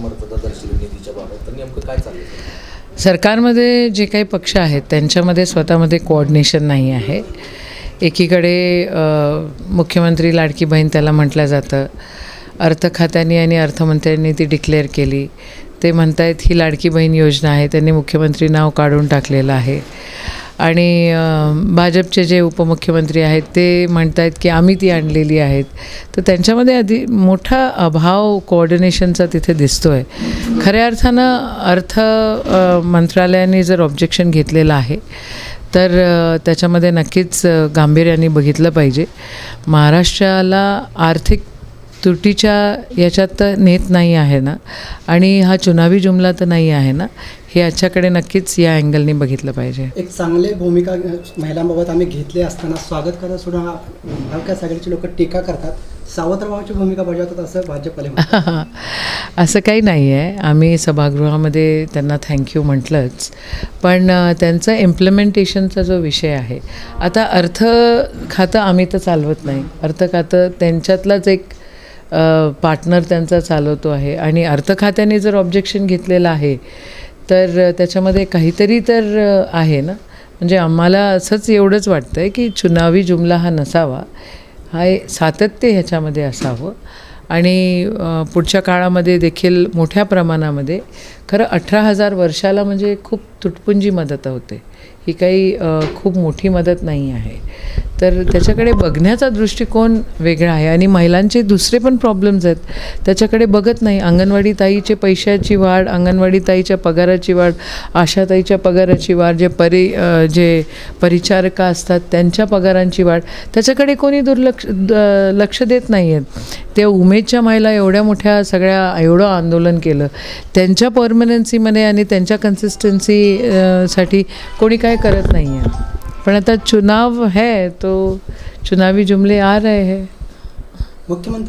असमर्थता दर्शवली निधीच्या बाबत, तर नेमकं काय चाललं? सरकारमध्ये जे काही पक्ष आहेत त्यांच्यामध्ये स्वतःमध्ये कोऑर्डिनेशन नाही आहे. एकीकडे मुख्यमंत्री लाडकी बहीण त्याला म्हटलं जातं, अर्थ खात्याने आणि अर्थमंत्र्यांनी ती डिक्लेअर केली. ते म्हणतायत ही लाडकी बहीण योजना आहे, त्यांनी मुख्यमंत्री नाव काढून टाकलेलं आहे. आणि भाजपचे जे उपमुख्यमंत्री आहेत ते म्हणतायत की आम्ही ती आणलेली आहेत. तर त्यांच्यामध्ये आधी मोठा अभाव कोऑर्डिनेशनचा तिथे दिसतो आहे. खऱ्या अर्थानं अर्थ मंत्रालयाने जर ऑब्जेक्शन घेतलेलं आहे तर त्याच्यामध्ये नक्कीच गांभीर्याने बघितलं पाहिजे. महाराष्ट्राला आर्थिक तुटीच्या याच्यात तर नेत नाही आहे ना, आणि हा चुनावी जुमला तर नाही आहे ना, हे याच्याकडे नक्कीच या अँगलने बघितलं पाहिजे. एक चांगली भूमिका महिलांबाबत आम्ही घेतली असताना स्वागत करत सुद्धा महाविकास आघाडीचे लोक टीका करतात, सावत्रभावाची भूमिका बजावतात असं भाजपले म्हणतात. असं काही नाही आहे. आम्ही सभागृहामध्ये त्यांना थँक्यू म्हटलंच, पण त्यांचं इम्प्लिमेंटेशनचा जो विषय आहे, आता अर्थ खातं आम्ही तर चालवत नाही, अर्थ खातं त्यांच्यातलाच एक पार्टनर त्यांचा चालवतो आहे. आणि अर्थ खात्याने जर ऑब्जेक्शन घेतलेलं आहे तर त्याच्यामध्ये काहीतरी तर आहे ना. म्हणजे आम्हाला असंच एवढंच वाटतं आहे की चुनावी जुमला हा नसावा, हा सातत्य ह्याच्यामध्ये असावं. आणि पुढच्या काळामध्ये देखील मोठ्या प्रमाणामध्ये खरं 18,000 वर्षाला म्हणजे खूप तुटपुंजी मदत होते, ही काही खूप मोठी मदत नाही आहे. तर त्याच्याकडे बघण्याचा दृष्टिकोन वेगळा आहे. आणि महिलांचे दुसरे पण प्रॉब्लेम्स आहेत, त्याच्याकडे बघत नाही. अंगणवाडी ताईचे पैशाची वाढ, अंगणवाडी ताईच्या पगाराची वाढ, आशाताईच्या पगाराची वाढ, जे परिचारिका असतात त्यांच्या पगारांची वाढ, त्याच्याकडे कोणी लक्ष देत नाही आहेत. त्या उमेदच्या महिला एवढ्या मोठ्या सगळ्या एवढं आंदोलन केलं, त्यांच्या परमनन्सीमध्ये आणि त्यांच्या कन्सिस्टन्सीसाठी कोणी काय करत नाही आहे. पण आता चुनाव है तो चुनावी जुमले आ रहे हैं. मुख्यमंत्री